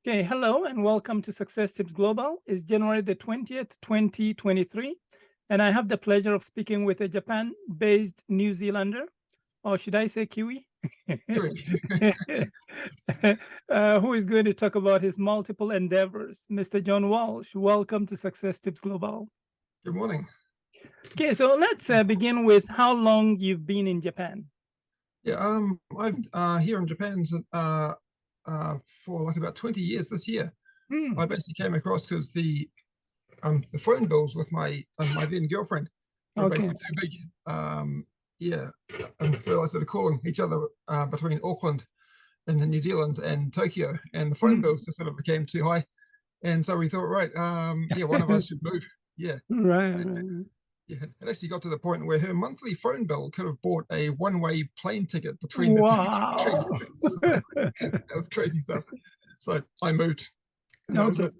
Okay, hello and welcome to Success Tips Global. It's January the 20th, 2023, and I have the pleasure of speaking with a Japan-based New Zealander, or should I say Kiwi, who is going to talk about his multiple endeavors. Mr. Jon Walsh, welcome to Success Tips Global. Good morning. Okay, so let's begin with how long you've been in Japan. Yeah, I'm here in Japan for like about 20 years this year. I basically came across because the phone bills with my then girlfriend were basically too big. Yeah, and we started calling each other between Auckland and New Zealand and Tokyo, and the phone bills just sort of became too high, and so we thought, right, yeah, one of us should move. Yeah, right. Yeah, it actually got to the point where her monthly phone bill could have bought a one-way plane ticket between the two countries. That was crazy stuff. So I moved. And that was it.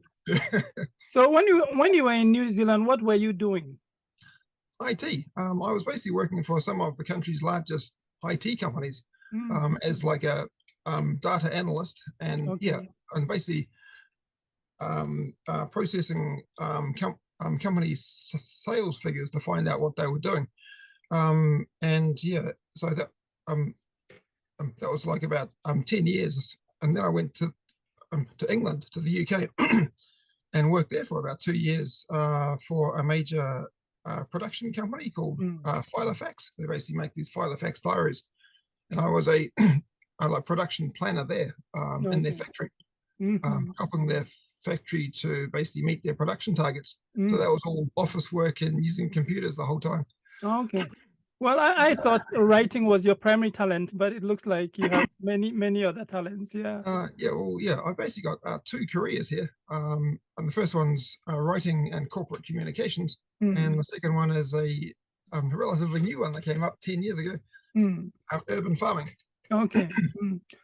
So when you were in New Zealand, what were you doing? IT. I was basically working for some of the country's largest IT companies as like a data analyst, and yeah, and basically processing companies' sales figures to find out what they were doing. And yeah, so that was like about 10 years, and then I went to England, to the UK, and worked there for about 2 years for a major production company called Filofax. They basically make these Filofax diaries, and I was a like production planner there in their factory, helping their factory to basically meet their production targets. So that was all office work and using computers the whole time. Okay. Well, I thought writing was your primary talent, but it looks like you have many other talents. Yeah. Yeah. I basically got 2 careers here. And the first one's writing and corporate communications, and the second one is a relatively new one that came up 10 years ago, urban farming. Okay.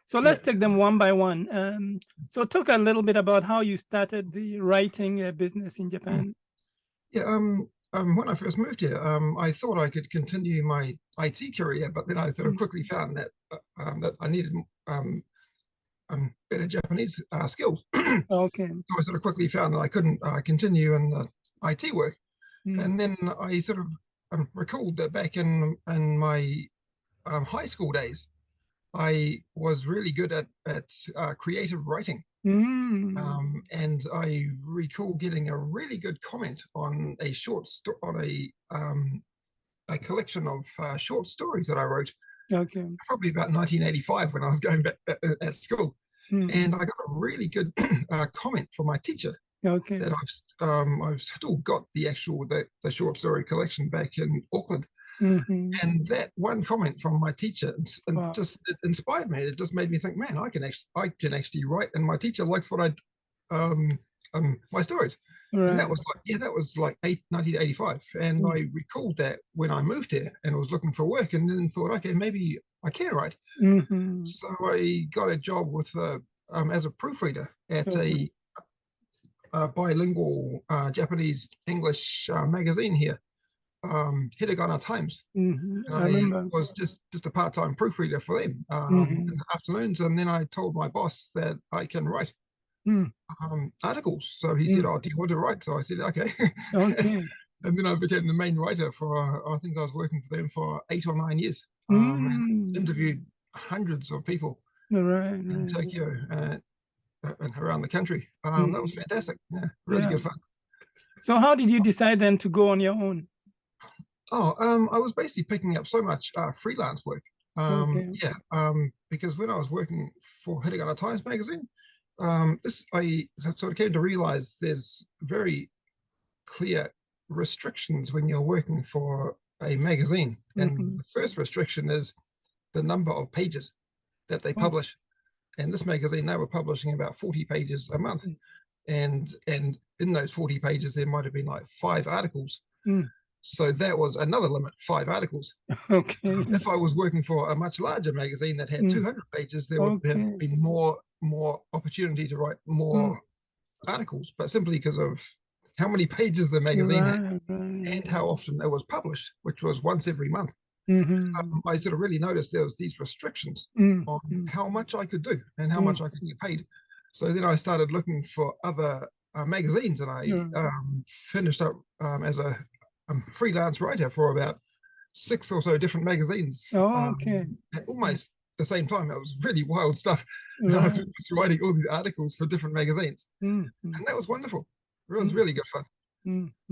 So let's take them one by one. So talk a little bit about how you started the writing business in Japan. Yeah. When I first moved here, I thought I could continue my IT career, but then I sort of quickly found that that I needed better Japanese skills. Okay. So I sort of quickly found that I couldn't continue in the IT work, and then I sort of recalled that back in my high school days, I was really good at creative writing. And I recall getting a really good comment on a short story, on a collection of short stories that I wrote. Okay. Probably about 1985 when I was going back at school, and I got a really good comment from my teacher. Okay. That I've still got the short story collection back in Auckland. And that one comment from my teacher just it inspired me. It just made me think, man, I can actually write, and my teacher likes what my stories. Right. And that was like 1985, and I recalled that when I moved here and I was looking for work, and then thought, okay, maybe I can write. So I got a job with as a proofreader at a bilingual Japanese English magazine here, Hiragana Times. I was just a part-time proofreader for them in the afternoons, and then I told my boss that I can write articles. So he said, "Oh, do you want to write?" So I said, "Okay." And then I became the main writer for I think I was working for them for 8 or 9 years, and interviewed hundreds of people in Tokyo and around the country. That was fantastic. Yeah, really good fun. So how did you decide then to go on your own? I was basically picking up so much freelance work. Because when I was working for Hiragana Times magazine, I sort of came to realize there's very clear restrictions when you're working for a magazine. And the first restriction is the number of pages that they publish. And this magazine, they were publishing about 40 pages a month. And in those 40 pages, there might have been like 5 articles. So that was another limit, 5 articles. If I was working for a much larger magazine that had 200 pages, there would have been more opportunity to write more articles, but simply because of how many pages the magazine had and how often it was published, which was once every month. I sort of really noticed there was these restrictions on how much I could do and how much I could get paid. So then I started looking for other magazines, and I finished up as a freelance writer for about 6 or so different magazines Oh, okay. at almost the same time. It was really wild stuff. And I was Right. just writing all these articles for different magazines. Mm, And that was wonderful. It was really good fun.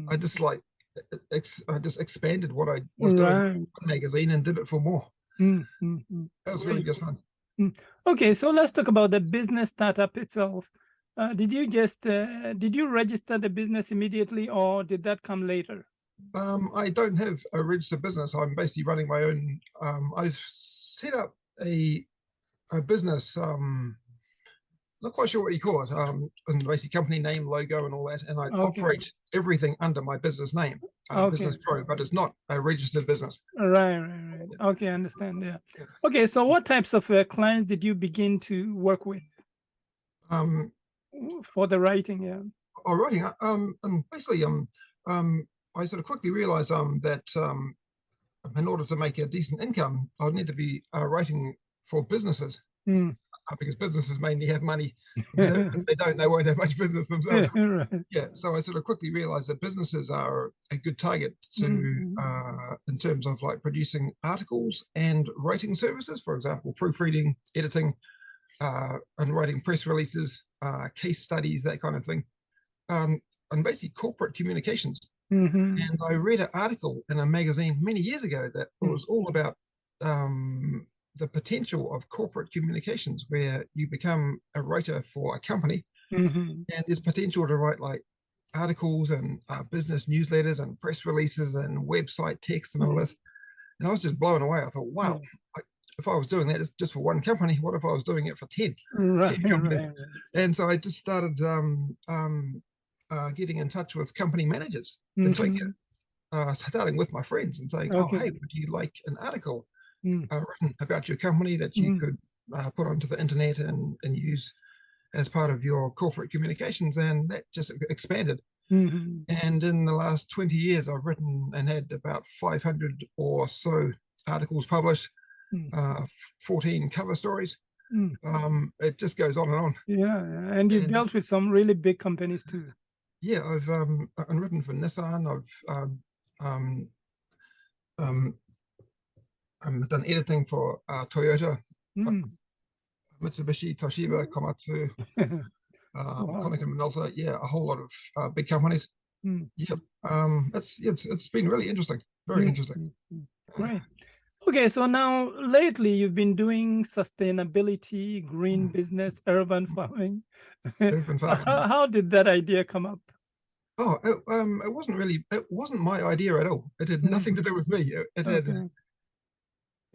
I just I just expanded what I was doing in one magazine and did it for more. That was really good fun. Okay, so let's talk about the business startup itself. Did you register the business immediately, or did that come later? I don't have a registered business. I'm basically running my own. I've set up a business. Not quite sure what you call it. And basically company name, logo, and all that. And I operate everything under my business name, Business Pro, but it's not a registered business. Right. Okay, I understand. Yeah. Okay, so what types of clients did you begin to work with for the writing? Yeah. Oh, writing. And basically, I sort of quickly realized that in order to make a decent income, I would need to be writing for businesses. Because businesses mainly have money. If they don't, they won't have much business themselves. Yeah, so I sort of quickly realized that businesses are a good target to, in terms of like producing articles and writing services, for example, proofreading, editing, and writing press releases, case studies, that kind of thing, and basically corporate communications. And I read an article in a magazine many years ago that was all about the potential of corporate communications, where you become a writer for a company, and there's potential to write like articles and business newsletters and press releases and website text and all this. And I was just blown away. I thought, wow, if I was doing that just for one company, what if I was doing it for 10 companies? And so I just started getting in touch with company managers in Tokyo, starting with my friends and saying, oh, hey, would you like an article written about your company that you could put onto the internet and use as part of your corporate communications? And that just expanded. And in the last 20 years, I've written and had about 500 or so articles published, 14 cover stories. It just goes on and on. Yeah, and you've dealt with some really big companies too. Yeah, I've written for Nissan. I've done editing for Toyota, Mitsubishi, Toshiba, Komatsu, Konica Minolta. Yeah, a whole lot of big companies. Yeah, it's been really interesting, very interesting. Great. Okay, so now lately you've been doing sustainability, green business, urban farming. Urban farming. How did that idea come up? Oh, it wasn't my idea at all. It had nothing to do with me. It had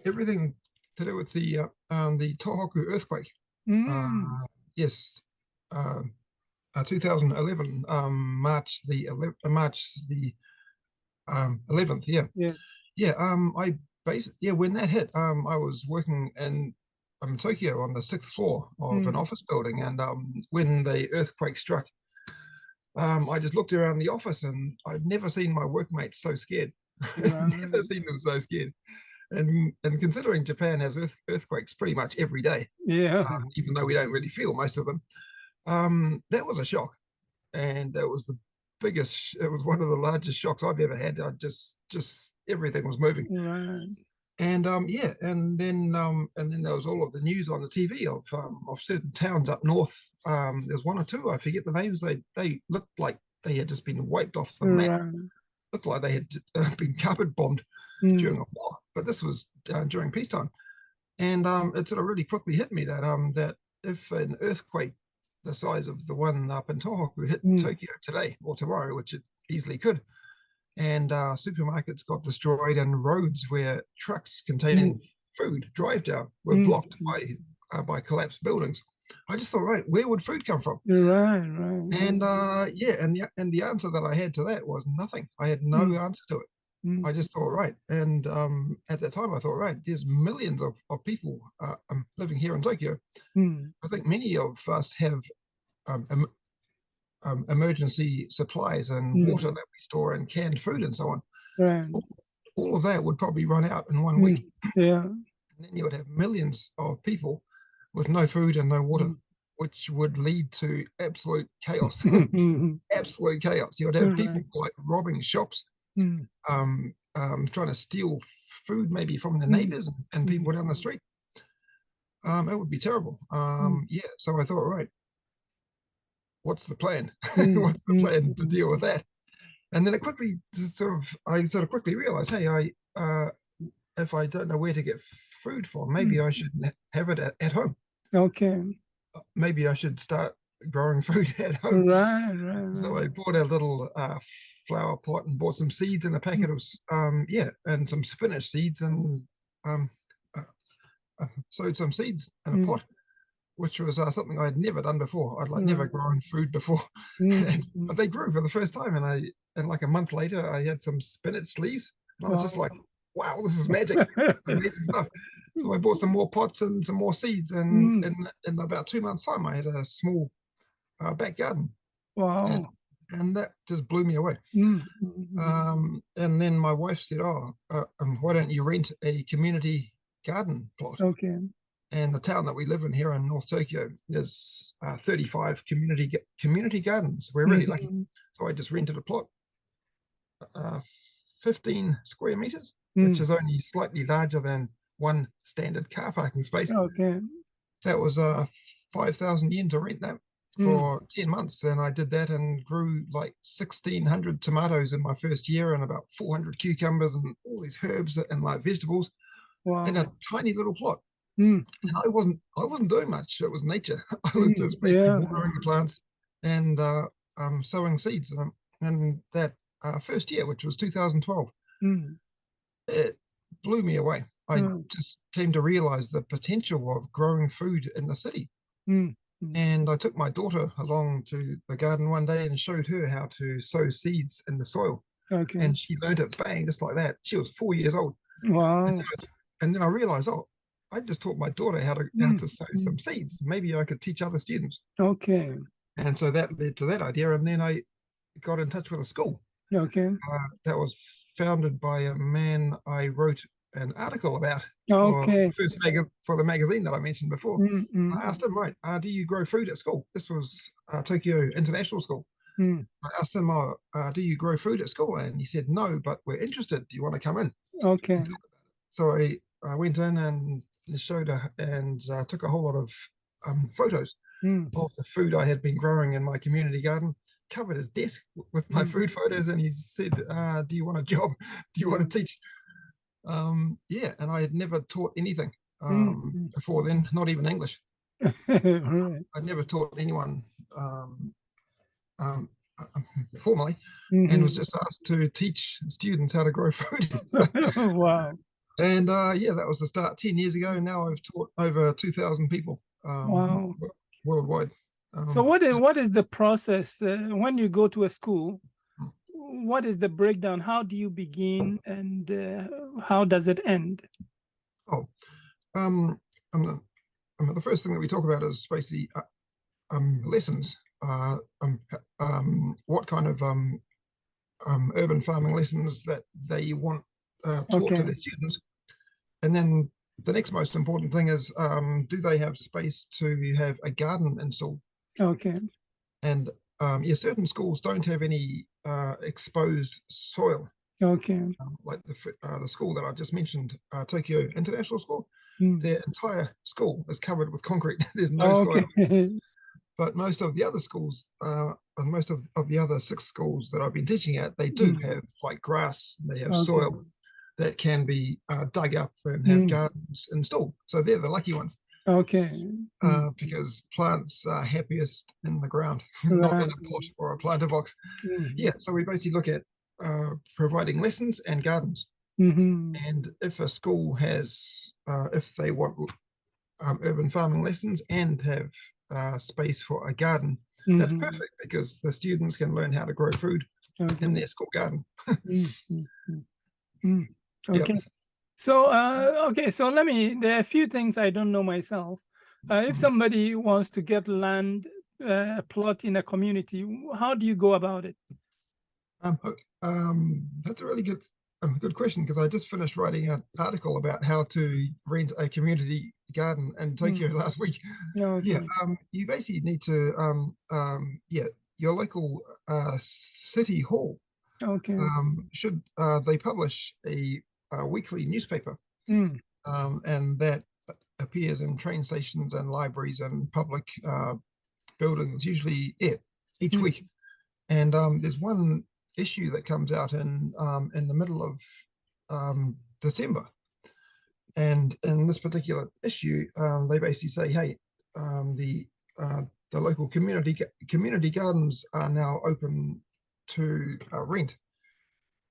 everything to do with the Tohoku earthquake. Yes, 2011, March the 11th. Yeah. When that hit, I was working in Tokyo on the 6th floor of an office building, and when the earthquake struck, I just looked around the office, and I'd never seen my workmates so scared. Never seen them so scared. And considering Japan has earthquakes pretty much every day, even though we don't really feel most of them, that was a shock. And it was it was one of the largest shocks I've ever had. Just everything was moving. And and then there was all of the news on the TV of certain towns up north. There's one or two, I forget the names. They looked like they had just been wiped off the map. Looked like they had been carpet bombed during a war. But this was during peacetime, and it sort of really quickly hit me that that if an earthquake the size of the one up in Tohoku hit Tokyo today or tomorrow, which it easily could, and supermarkets got destroyed, and roads where trucks containing food drive down were blocked by collapsed buildings. I just thought, right, where would food come from? And and the answer that I had to that was nothing. I had no answer to it. I just thought, right, and at that time I thought, right, there's millions of people living here in Tokyo. I think many of us have emergency supplies and water that we store and canned food and so on. All of that would probably run out in 1 week. And then you would have millions of people with no food and no water. which would lead to absolute chaos. Absolute chaos. You would have people like robbing shops, trying to steal food maybe from the neighbors and people down the street. It would be terrible. Yeah, so I thought, right, what's the plan? What's the plan to deal with that? And then it quickly I quickly realized, hey, if I don't know where to get food from, maybe I should have it at home. Okay. Maybe I should start growing food at home. Right. So I bought a little flower pot and bought some seeds and a packet of and some spinach seeds, and sowed some seeds in a pot, which was something I'd never done before. I'd never grown food before, but they grew for the first time. And like a month later, I had some spinach leaves, and I was just like, wow, this is magic, amazing stuff. So I bought some more pots and some more seeds, and in about 2 months' time, I had a small back garden. Wow. And that just blew me away. And then my wife said, why don't you rent a community garden plot? Okay. And the town that we live in here in North Tokyo is 35 community gardens. We're really lucky. So I just rented a plot, 15 square meters, which is only slightly larger than one standard car parking space. Okay. That was 5,000 yen to rent that for 10 months. And I did that and grew like 1,600 tomatoes in my first year, and about 400 cucumbers and all these herbs and like vegetables in a tiny little plot. And I wasn't doing much. It was nature. I was just basically watering the plants and sowing seeds. And that first year, which was 2012, it blew me away. I just came to realize the potential of growing food in the city. And I took my daughter along to the garden one day and showed her how to sow seeds in the soil. Okay. And she learned it, bang, just like that. She was 4 years old. Wow. And then I realized, I just taught my daughter how to sow some seeds. Maybe I could teach other students. Okay. And so that led to that idea. And then I got in touch with a school. Okay. That was founded by a man I wrote an article about for the magazine that I mentioned before. I asked him, right, do you grow food at school? This was Tokyo International School. I asked him, do you grow food at school? And he said, no, but we're interested. Do you want to come in? Okay. So I went in and showed and took a whole lot of photos of the food I had been growing in my community garden, covered his desk with my food photos, and he said, do you want a job? Do you want to teach? And I had never taught anything before then, not even English. I'd never taught anyone formally, and was just asked to teach students how to grow food. Wow. And that was the start 10 years ago. And now I've taught over 2,000 people worldwide. So what is the process when you go to a school? What is the breakdown? How do you begin, and how does it end? The first thing that we talk about is basically lessons. What kind of urban farming lessons that they want taught to their students. And then the next most important thing is, do they have space to have a garden installed? Okay. And certain schools don't have any exposed soil. Okay. Like the school that I just mentioned, Tokyo International School, their entire school is covered with concrete. There's no soil. But most of the other schools, and most of the other 6 schools that I've been teaching at, they do have like grass. They have soil that can be dug up and have gardens installed. So they're the lucky ones. Okay. Because plants are happiest in the ground, not in a pot or a planter box. So we basically look at providing lessons and gardens. And if a school has, if they want urban farming lessons and have space for a garden, that's perfect, because the students can learn how to grow food in their school garden. Okay. Yep. So so there are a few things I don't know myself. If somebody wants to get land plot in a community, how do you go about it? That's a really good question, because I just finished writing an article about how to rent a community garden in Tokyo last week. Okay. You basically need to your local city hall Okay. should they publish a weekly newspaper, Mm. and that appears in train stations and libraries and public buildings, usually each week. And there's one issue that comes out in the middle of December. And in this particular issue, they basically say, hey, the local community gardens are now open to rent.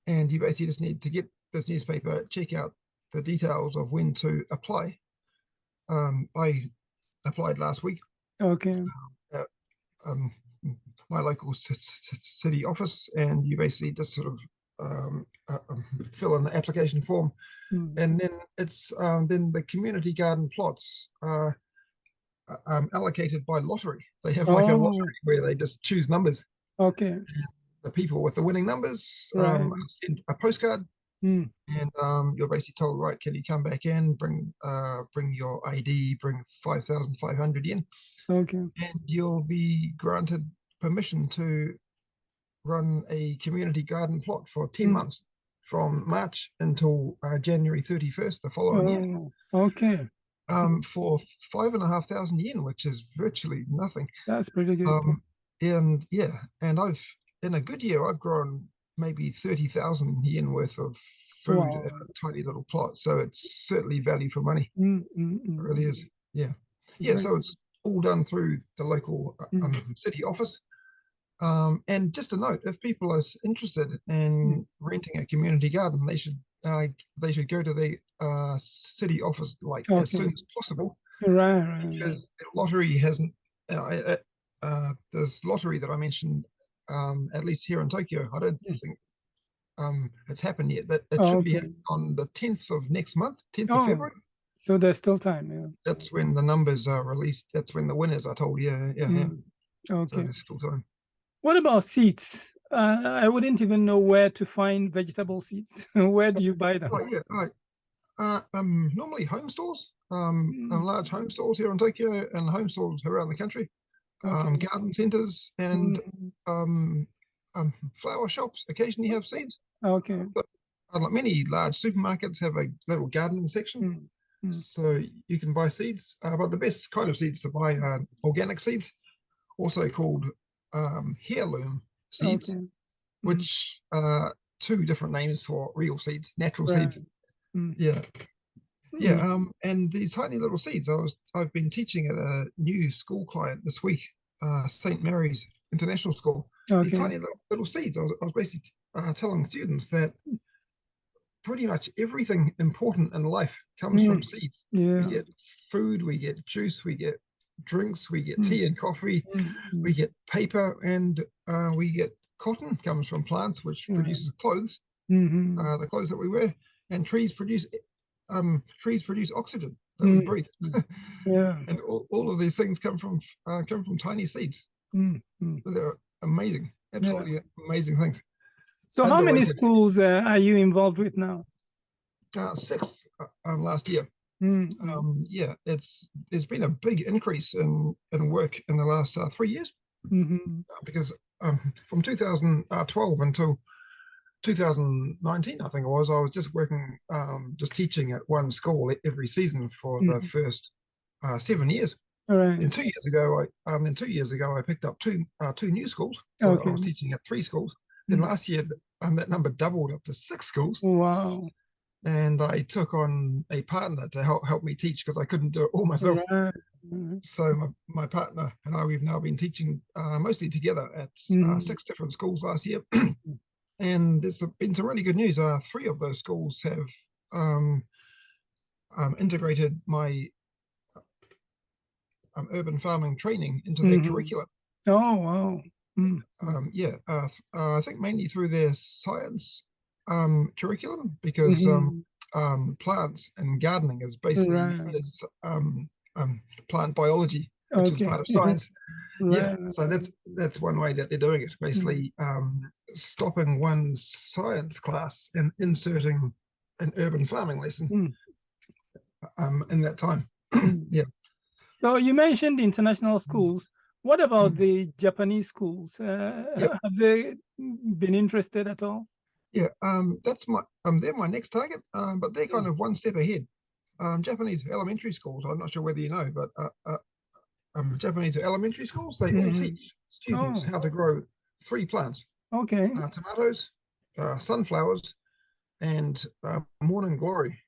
And you basically just need to get this newspaper, check out the details of when to apply. I applied last week. Okay. At my local city office, and you basically just sort of fill in the application form, and then it's then the community garden plots are allocated by lottery. They have like a lottery where they just choose numbers. Okay. The people with the winning numbers send a postcard, and you're basically told, right, can you come back in, bring your ID, bring 5,500 yen. Okay. And you'll be granted permission to run a community garden plot for 10 months, from March until January 31st the following year. Okay. For 5,500 yen, which is virtually nothing. That's pretty good. And I've, in a good year, I've grown maybe 30,000 yen worth of food in a tiny little plot. So it's certainly value for money. It really is. Yeah. So it's all done through the local city office. And just a note, if people are interested in renting a community garden, they should go to the city office as soon as possible. Because the lottery hasn't. This lottery that I mentioned, at least here in Tokyo, I don't think it's happened yet. But it should be on the 10th of next month, 10th of February. So there's still time. Yeah. That's when the numbers are released. That's when the winners are told. Yeah. Okay. So there's still time. What about seeds? I wouldn't even know where to find vegetable seeds. Where do you buy them? Normally home stores, large home stores here in Tokyo, and home stores around the country, garden centers, and flower shops occasionally have seeds. Okay. But many large supermarkets have a little gardening section, so you can buy seeds. But the best kind of seeds to buy are organic seeds, also called heirloom seeds, which are two different names for real seeds, natural seeds. And these tiny little seeds, I've been teaching at a new school client this week, St. Mary's International School. These tiny little seeds, I was basically telling students that pretty much everything important in life comes from seeds. We get food, we get juice, we get drinks, we get tea and coffee, we get paper, and we get cotton, comes from plants, which produces clothes, the clothes that we wear, and trees produce oxygen that we breathe. And all of these things come from tiny seeds. They're amazing, absolutely amazing things. So how many schools are you involved with now? 6 last year. There's been a big increase in work in the last 3 years, because from 2012 until 2019, I think it was, I was just working, just teaching at one school every season for the first 7 years. And 2 years ago, I picked up two new schools. So I was teaching at 3 schools. Then last year, that number doubled up to 6 schools. Wow! And I took on a partner to help me teach, because I couldn't do it all myself. So my partner and I, we've now been teaching mostly together at 6 different schools last year. And there's been some really good news. 3 of those schools have integrated my urban farming training into their curriculum. Oh, wow. I think mainly through their science curriculum, because plants and gardening is basically plant biology, which is part of science. So that's one way that they're doing it, basically stopping one science class and inserting an urban farming lesson in that time. Yeah. So you mentioned international schools. What about the Japanese schools? Yep. Have they been interested at all? Yeah. That's my they're my next target. But they're kind of one step ahead. Japanese elementary schools. I'm not sure whether you know, but Japanese elementary schools, they all teach students how to grow 3 plants: Okay. tomatoes, sunflowers, and morning glory,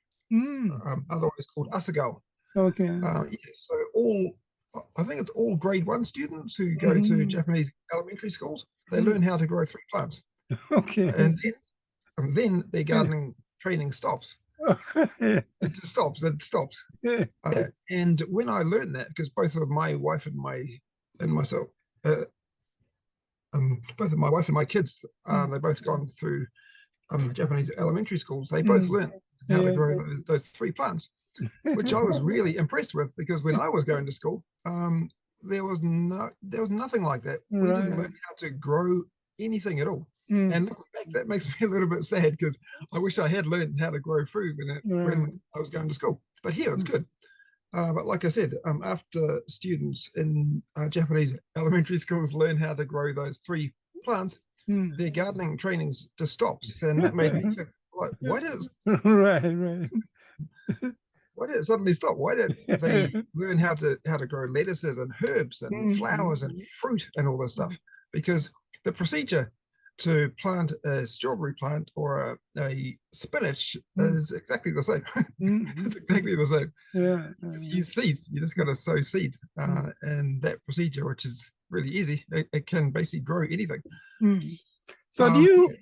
otherwise called asagao. Okay. So I think it's all grade 1 students who go to Japanese elementary schools. They learn how to grow 3 plants, Okay. and then their gardening training stops. It just stops. It stops. And when I learned that, because both of my wife and myself, both of my wife and my kids, they both gone through Japanese elementary schools. They both learned how to grow those 3 plants, which I was really impressed with, because when I was going to school, there was nothing like that. We didn't learn how to grow anything at all. And looking back, that makes me a little bit sad, because I wish I had learned how to grow food when I was going to school. But here it's good. But like I said, after students in Japanese elementary schools learn how to grow those 3 plants, their gardening trainings just stops, and that made me think, like, why did it suddenly stop? Why did they learn how to grow lettuces and herbs and flowers and fruit and all this stuff? Because the procedure to plant a strawberry plant or a spinach is exactly the same. It's exactly the same. Yeah. You seeds. You just got to sow seeds, and that procedure, which is really easy, it can basically grow anything. So do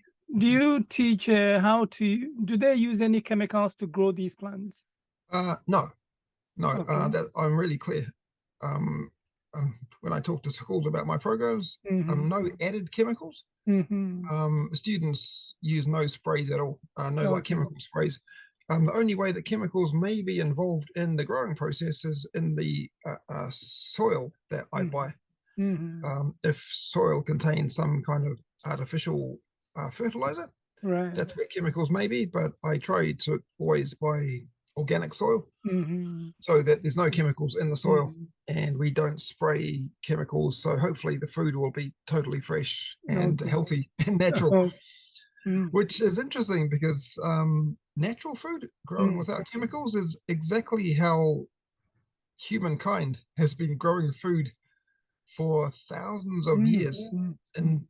you teach how to? Do they use any chemicals to grow these plants? No. Okay. That I'm really clear. When I talk to schools about my programs, no added chemicals. Students use no sprays at all. No like chemical sprays. The only way that chemicals may be involved in the growing process is in the soil that I buy. If soil contains some kind of artificial fertilizer, that's where chemicals may be. But I try to always buy organic soil, so that there's no chemicals in the soil, and we don't spray chemicals. So hopefully the food will be totally fresh and healthy and natural, which is interesting, because natural food grown without chemicals is exactly how humankind has been growing food for thousands of years. And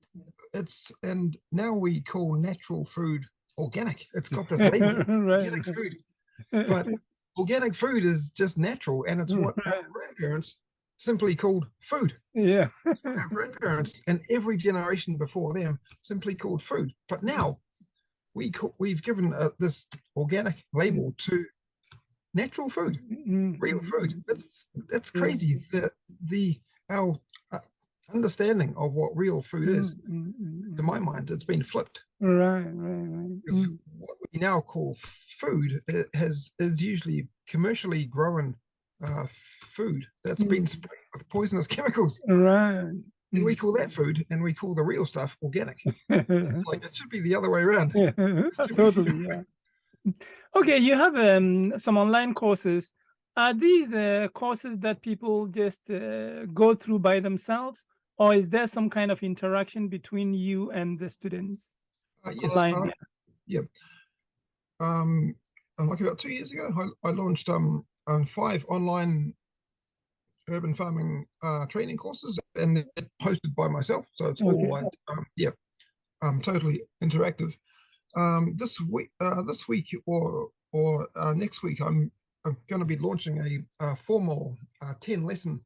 now we call natural food organic. It's got this label, organic food. But organic food is just natural, and it's what our grandparents simply called food. Yeah. Our grandparents and every generation before them simply called food. But now we've given this organic label to natural food, real food. It's crazy. Our understanding of what real food is, to my mind, it's been flipped. Right. What we now call food is usually commercially grown food that's been sprayed with poisonous chemicals. Right. And we call that food, and we call the real stuff organic. It's like, it should be the other way around. Totally. Yeah. Okay, you have some online courses. Are these courses that people just go through by themselves, or is there some kind of interaction between you and the students? Yes. Online, yeah. Like about 2 years ago, I launched 5 online urban farming training courses, and they're hosted by myself, so it's all online. Totally interactive. This week or next week, I'm going to be launching a formal 10-lesson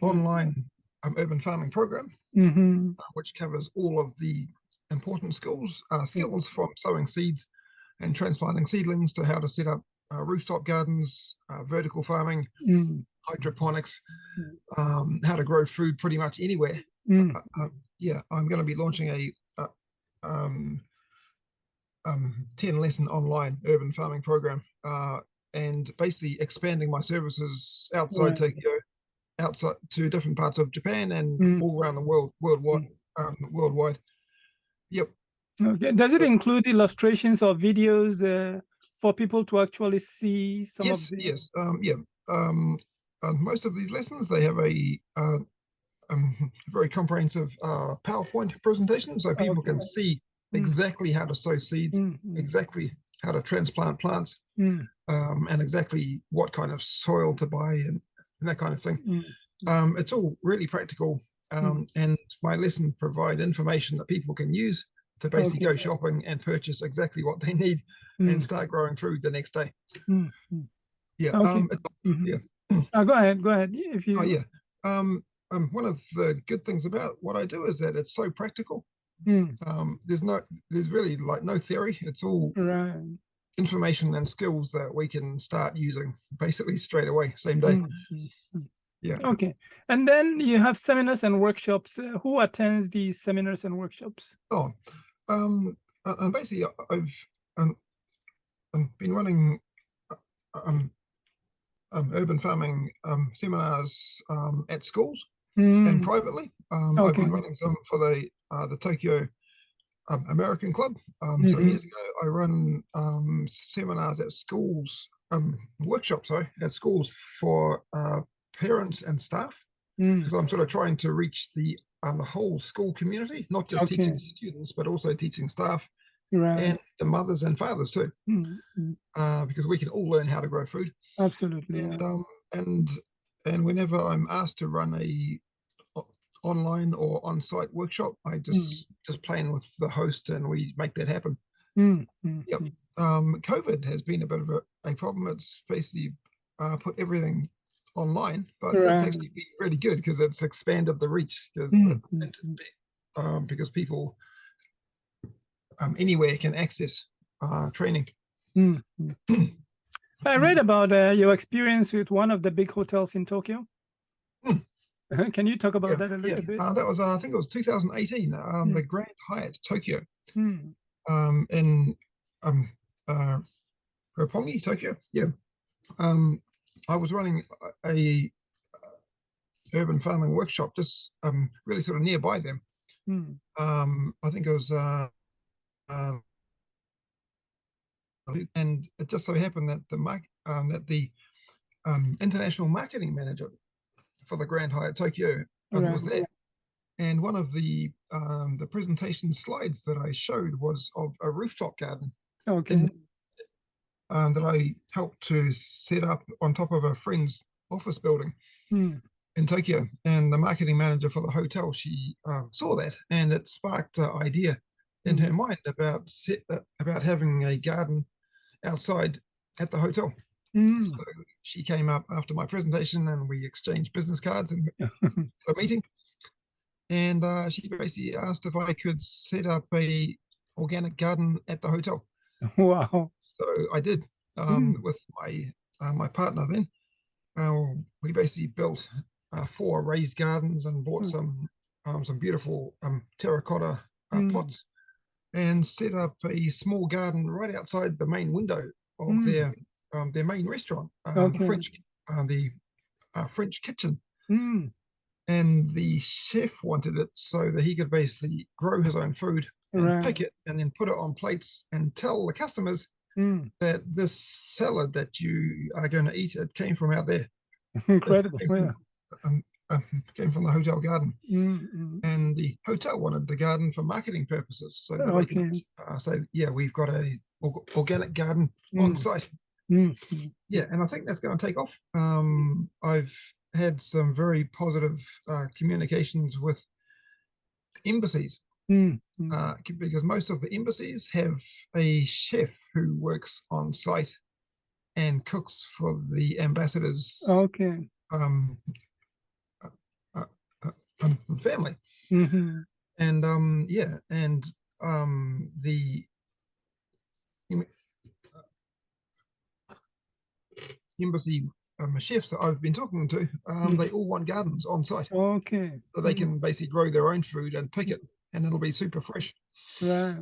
online urban farming program, which covers all of the important skills from sowing seeds and transplanting seedlings to how to set up rooftop gardens, vertical farming, hydroponics, how to grow food pretty much anywhere. I'm going to be launching a 10-lesson online urban farming program, and basically expanding my services outside Tokyo, outside to different parts of Japan and all around the world, worldwide. Yep. Okay. Does it include illustrations or videos for people to actually see some of the? Yes. most of these lessons, they have a very comprehensive PowerPoint presentation, so people can see exactly how to sow seeds, exactly how to transplant plants, and exactly what kind of soil to buy and that kind of thing. It's all really practical, and my lesson provide information that people can use to basically go shopping and purchase exactly what they need and start growing food the next day. Yeah. Yeah. Go ahead. If you. Oh yeah. One of the good things about what I do is that it's so practical. There's really like no theory. It's all information and skills that we can start using basically straight away, same day. Yeah. Okay. And then you have seminars and workshops. Who attends these seminars and workshops? Oh, and basically I've been running urban farming seminars at schools and privately. I've been running some for the Tokyo American Club. Some years ago, I run seminars at schools, workshops, at schools for parents and staff. Because I'm sort of trying to reach the whole school community, not just teaching students, but also teaching staff and the mothers and fathers too, because we can all learn how to grow food. Absolutely. And whenever I'm asked to run a online or on-site workshop, I just plan with the host and we make that happen. Yep. COVID has been a bit of a problem. It's basically put everything online, but that's actually been really good because it's expanded the reach, because people anywhere can access training. I read about your experience with one of the big hotels in Tokyo. Can you talk about that a little bit? That was, I think it was 2018, the Grand Hyatt Tokyo, in Roppongi, Tokyo. Yeah. I was running a urban farming workshop just really sort of nearby them. I think it was, and it just so happened that the international marketing manager for the Grand Hyatt Tokyo was there, and one of the presentation slides that I showed was of a rooftop garden. That I helped to set up on top of a friend's office building in Tokyo. And the marketing manager for the hotel, she saw that, and it sparked an idea in her mind about having a garden outside at the hotel. So she came up after my presentation and we exchanged business cards and a meeting. And she basically asked if I could set up a organic garden at the hotel. Wow. So I did, with my partner then. We basically built 4 raised gardens and bought some beautiful terracotta pots and set up a small garden right outside the main window of their main restaurant, the French kitchen. And the chef wanted it so that he could basically grow his own food and pick it and then put it on plates and tell the customers that this salad that you are going to eat, it came from out there. Incredible. Came from the hotel garden. And the hotel wanted the garden for marketing purposes, so that they can say, yeah, we've got a organic garden on site. Yeah, and I think that's going to take off. I've had some very positive communications with embassies, because most of the embassies have a chef who works on site and cooks for the ambassadors' family. And the embassy chefs that I've been talking to, they all want gardens on site. So they can basically grow their own food and pick it, and it'll be super fresh. Yeah,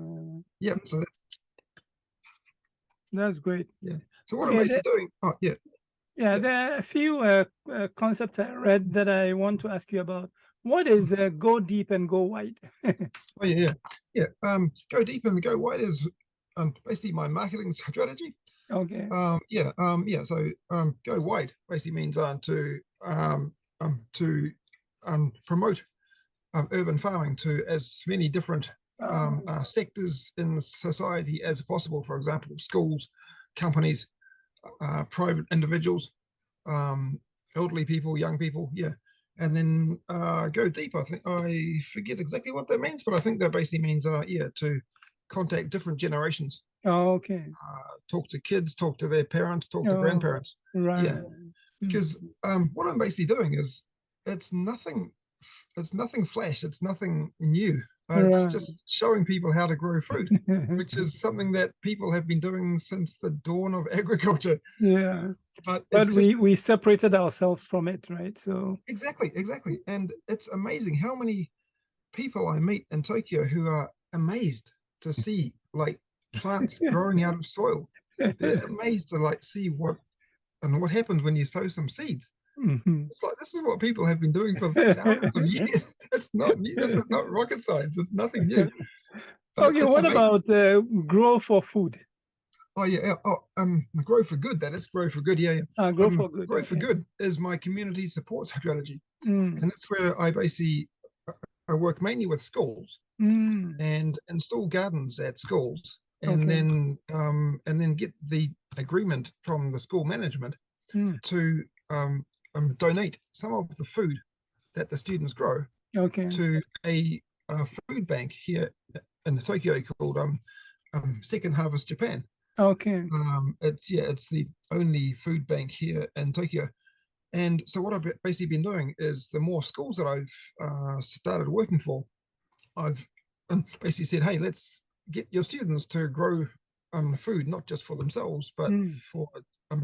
so that's great. Yeah. So what I'm basically doing, there are a few concepts I read that I want to ask you about. What is go deep and go wide? Go deep and go wide is basically my marketing strategy. Okay. So go wide basically means to promote urban farming to as many different sectors in society as possible. For example, schools, companies, private individuals, elderly people, young people, and then go deep. I forget exactly what that means, but I think that basically means to contact different generations, Okay. talk to kids, talk to their parents, talk to Oh, grandparents. right. Because what I'm basically doing is it's nothing flash, it's nothing new. It's Right. just showing people how to grow food, which is something that people have been doing since the dawn of agriculture. Yeah. But But it's just we separated ourselves from it, right? So exactly. And it's amazing how many people I meet in Tokyo who are amazed to see like plants growing out of soil. They're amazed to like see what happens when you sow some seeds. Mhm. It's like this is what people have been doing for thousands of years. It's not new. This is not rocket science. It's nothing new. But Okay, it's what amazing. about grow for food? Oh yeah. Grow for good. That is grow for good. Yeah. Grow for good. Grow for Okay. good is my community support strategy, Mm. and that's where I basically I work mainly with schools Mm. and install gardens at schools, Okay. and then get the agreement from the school management Mm. to donate some of the food that the students grow Okay. to a food bank here in Tokyo called Second Harvest Japan. Okay. It's the only food bank here in Tokyo. And so what I've basically been doing is the more schools that I've started working for, I've basically said, hey, let's get your students to grow food, not just for themselves, but Mm. for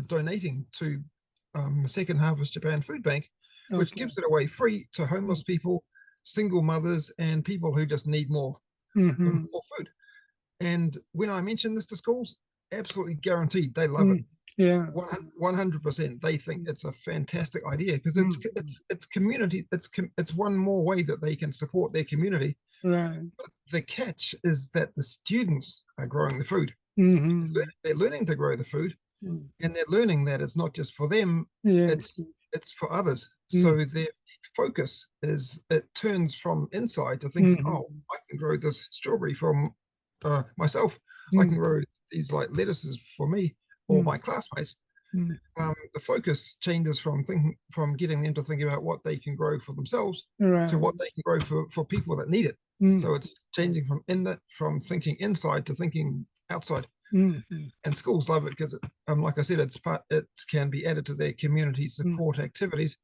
donating to Second Harvest Japan Food Bank, which Okay. gives it away free to homeless people, single mothers, and people who just need more Mm-hmm. more food. And when I mention this to schools, absolutely guaranteed they love it. Mm. Yeah. 100%. They think it's a fantastic idea because Mm. it's community. It's one more way that they can support their community. Right. But the catch is that the students are growing the food. Mm-hmm. They're learning to grow the food, Mm. and they're learning that it's not just for them. Yes. It's for others. Mm. So their focus is it turns from inside to thinking, Mm-hmm. oh, I can grow this strawberry from myself. I can Mm. grow these like lettuces for me or Mm. my classmates. Mm. The focus changes from getting them to think about what they can grow for themselves to Right. what they can grow for people that need it. Mm. So it's changing from thinking inside to thinking outside. Mm. And schools love it because, like I said, it can be added to their community Mm. support activities,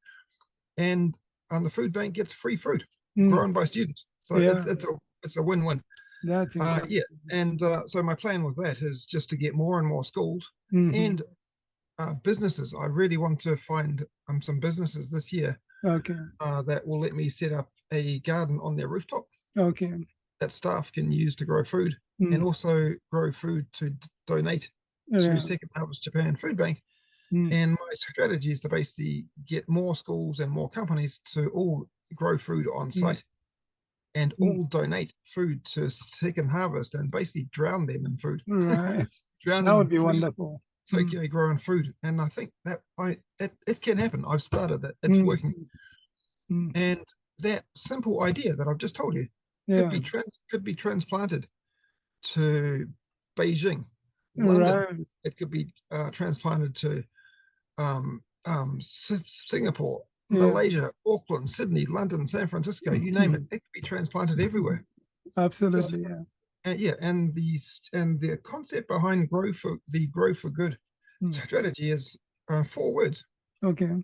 and the food bank gets free fruit Mm. grown by students. So Yeah. it's a win-win. That's incredible. And so my plan with that is just to get more and more schools Mm-hmm. and businesses. I really want to find some businesses this year Okay. that will let me set up a garden on their rooftop Okay. that staff can use to grow food and Mm. also grow food to donate to Yeah. Second Harvest Japan Food Bank. Mm. And my strategy is to basically get more schools and more companies to all grow food on site and all donate food to Second Harvest and basically drown them in food. Right. Drown That them would in be free wonderful. Tokyo grown food. And I think that it can happen. I've started that. It's Mm. working. Mm. And that simple idea that I've just told you Yeah. could be transplanted to Beijing, London. Right. It could be transplanted to Singapore, Yeah. Malaysia, Auckland, Sydney, London, San Francisco, you name it. It could be transplanted everywhere. Absolutely. Yeah. And the concept behind grow for good Mm. strategy is 4 words. Okay.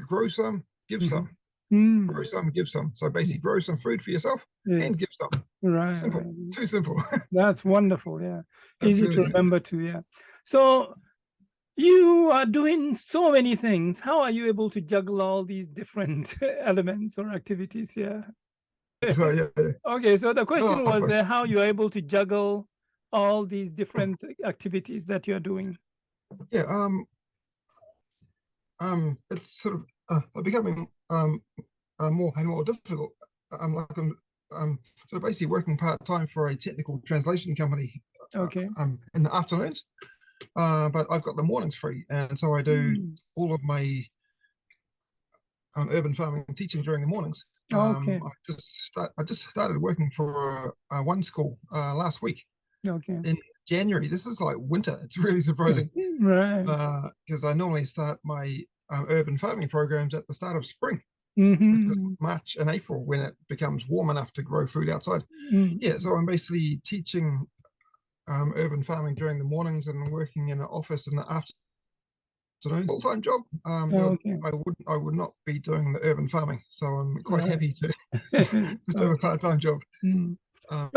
Grow some, give some. Mm. Grow some, give some. So basically, grow some food for yourself and Yes. give some. Right. Simple, Right. too simple. That's wonderful. Yeah. That's Easy to really remember too. Yeah. So you are doing so many things. How are you able to juggle all these different elements or activities? Yeah. so yeah. Okay. So the question was Oh, how you are able to juggle all these different activities that you're doing. yeah. It's sort of becoming more and more difficult. I'm sort of basically working part time for a technical translation company Okay. in the afternoons, but I've got the mornings free, and so I do all of my urban farming teaching during the mornings. Okay. I just started working for one school last week Okay. in January. This is like winter. It's really surprising Right. because I normally start my urban farming programs at the start of spring, which is Mm-hmm. March and April, when it becomes warm enough to grow food outside. Mm. Yeah, so I'm basically teaching urban farming during the mornings and working in an office in the afternoon. Full-time job. Okay. I would not be doing the urban farming, so I'm quite Right. happy to just have a Okay. part-time job. Mm. Um,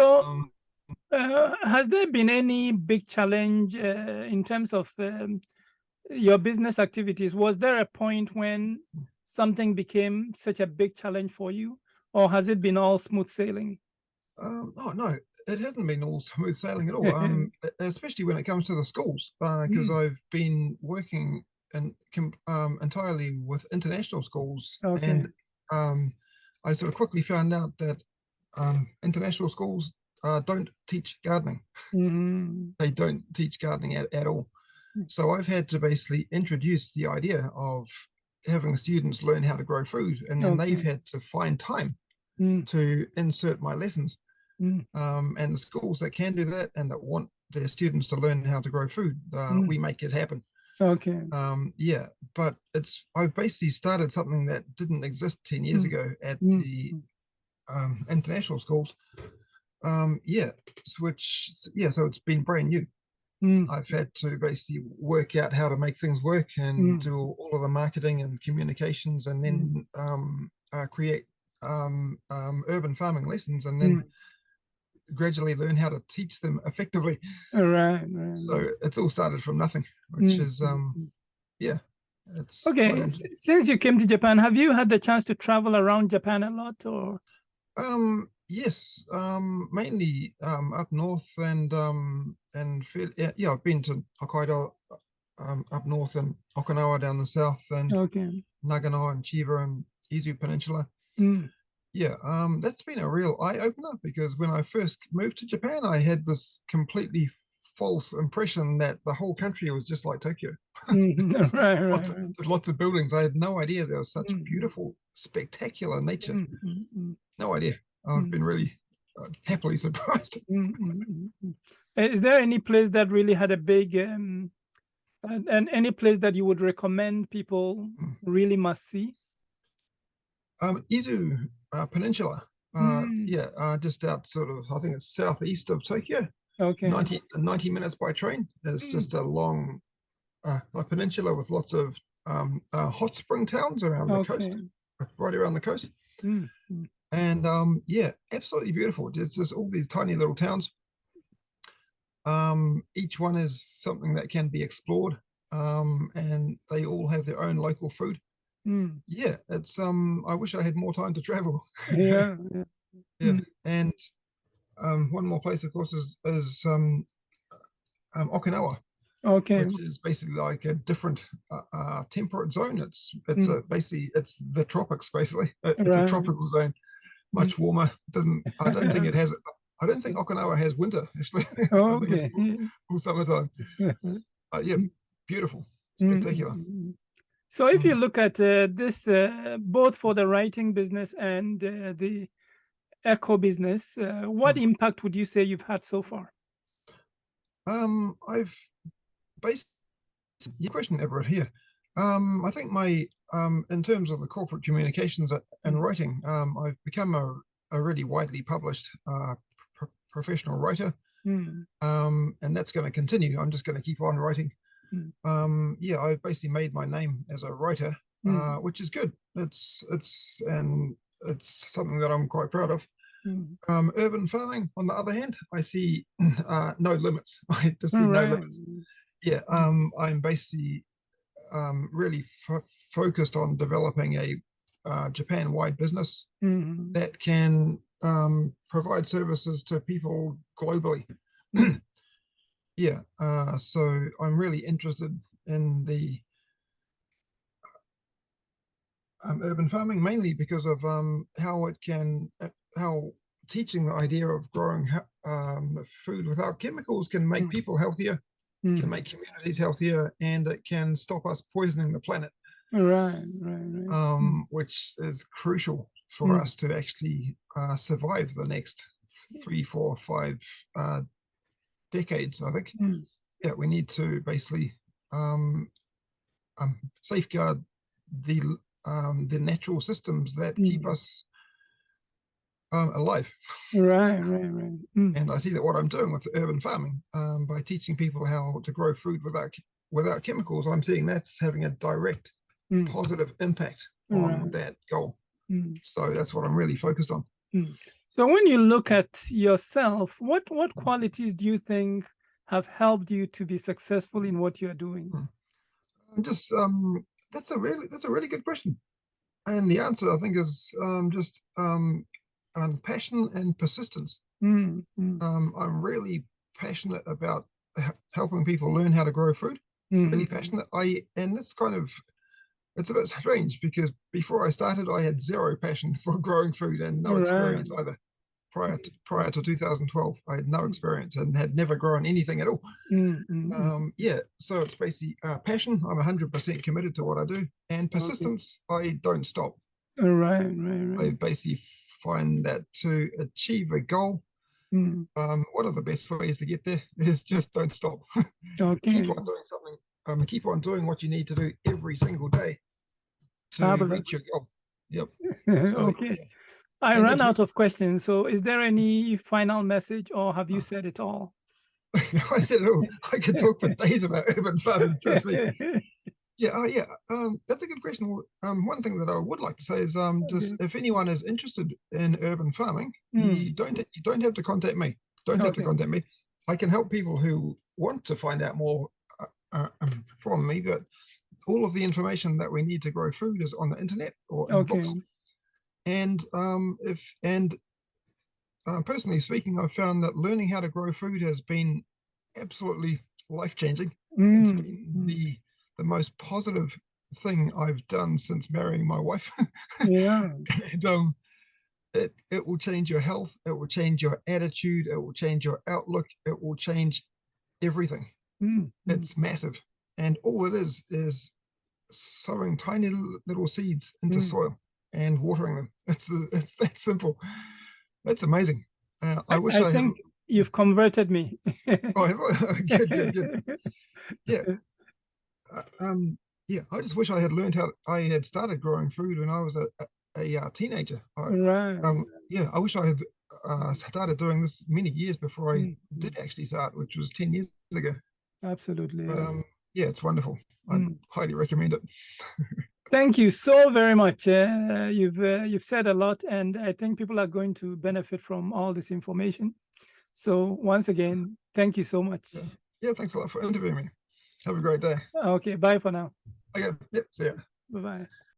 So, has there been any big challenge in terms of your business activities? Was there a point when something became such a big challenge for you, or has it been all smooth sailing? oh no, it hasn't been all smooth sailing at all. Especially when it comes to the schools, because Mm. I've been working entirely with international schools, Okay. and I sort of quickly found out that international schools don't teach gardening. Mm-hmm. They don't teach gardening at all. So I've had to basically introduce the idea of having students learn how to grow food, and then they've Okay. had to find time Mm. to insert my lessons. Mm. And the schools that can do that and that want their students to learn how to grow food, Mm. we make it happen. Okay. Yeah, but I've basically started something that didn't exist 10 years Mm. ago at Mm. the international schools. Yeah, so it's been brand new. Mm. I've had to basically work out how to make things work and Mm. do all of the marketing and communications, and Mm. then create urban farming lessons, and then Mm. gradually learn how to teach them effectively. Right. Right. So it's all started from nothing, which Mm. is Mm. yeah, it's quite Okay. interesting. Since you came to Japan, have you had the chance to travel around Japan a lot, or? Yes, mainly up north and yeah, I've been to Hokkaido up north, and Okinawa down the south, and Okay. Nagano and Chiba and Izu Peninsula. Mm. Yeah, that's been a real eye opener, because when I first moved to Japan, I had this completely false impression that the whole country was just like Tokyo. Mhm. Right. Right. Right. Lots of buildings. I had no idea there was such Mm. beautiful, spectacular nature. Mm. Mm. Mm. No idea. I've Mm. been really happily surprised. Mm. Mm. Mm. Is there any place that really had a big and any place that you would recommend people really must see? Izu Peninsula. Mm. Yeah, just out sort of, I think it's southeast of Tokyo. Okay. 90 minutes by train. It's Mm. just a long a peninsula with lots of hot spring towns around the coast, Okay. right around the coast. Mm. Mm. And yeah, absolutely beautiful. It's just all these tiny little towns. Each one is something that can be explored, and they all have their own local food. Mm. Yeah, it's I wish I had more time to travel. Yeah. Yeah. Yeah, Mm. and one more place, of course, is Okinawa, Okay. which is basically like a different temperate zone. Mm. Basically it's the tropics. Basically, it's a Right. tropical zone, Mm. much warmer. Doesn't I don't think it has. I don't think Okinawa has winter. Actually, I think it's Okay. all summertime. Mm. Yeah, beautiful, Mm. spectacular. Mm. So if you Mm. look at this, both for the writing business and the eco business, what Mm. impact would you say you've had so far? I've based your question, Everett, here. I think my in terms of the corporate communications and Mm. writing, I've become a really widely published professional writer, Mm. and that's going to continue. I'm just going to keep on writing. Mm. Yeah, I've basically made my name as a writer, Mm. which is good. And it's something that I'm quite proud of. Mm. Urban farming, on the other hand, I see no limits. I just see All no right. limits. Yeah, Mm. I'm basically really focused on developing a Japan-wide business Mm. that can provide services to people globally. Mm. Yeah, so I'm really interested in the urban farming, mainly because of how teaching the idea of growing food without chemicals can make Mm. people healthier, can make communities healthier, and it can stop us poisoning the planet. Right. Which is crucial for us to actually survive the next 3, 4, 5 decades. I think. Yeah, we need to basically safeguard the natural systems that keep us alive. Right. And I see that what I'm doing with urban farming, by teaching people how to grow food without chemicals, I'm seeing that's having a direct positive impact on that goal. So that's what I'm really focused on. So when you look at yourself, what qualities do you think have helped you to be successful in what you're doing? Just that's a really good question, and the answer, I think, is just passion and persistence. I'm really passionate about helping people learn how to grow food. Really passionate. And it's a bit strange, because before I started, I had zero passion for growing food and no experience either. Prior to 2012, I had no experience and had never grown anything at all. Yeah, so it's basically passion. I'm 100% committed to what I do, and persistence. I don't stop. Right. I basically find that to achieve a goal, one of the best ways to get there is just don't stop. Keep on doing something. Keep on doing what you need to do every single day to reach your goal. Yep. So, okay. Yeah. I ran out of questions. So is there any final message, or have you said it all? I said it all. I could talk for days about urban farming, trust me. Yeah, that's a good question. One thing that I would like to say is, just if anyone is interested in urban farming, you don't have to contact me. Don't have to contact me. I can help people who want to find out more from me, but all of the information that we need to grow food is on the internet or in books. And personally speaking, I've found that learning how to grow food has been absolutely life-changing. It's been the most positive thing I've done since marrying my wife. Yeah. And it will change your health, it will change your attitude, it will change your outlook, it will change everything. It's massive. And all it is sowing tiny little seeds into soil and watering them. It's that simple. That's amazing. I wish I think you've converted me. Oh, good. Yeah. Yeah, I just wish I had learned how. I had started growing food when I was a teenager. Yeah, I wish I had started doing this many years before I did actually start, which was 10 years ago. Absolutely. But yeah, it's wonderful. I highly recommend it. Thank you so very much. You've said a lot, and I think people are going to benefit from all this information. So once again, thank you so much. Yeah, thanks a lot for interviewing me. Have a great day. Okay, bye for now. Okay, yep, see ya. Bye-bye.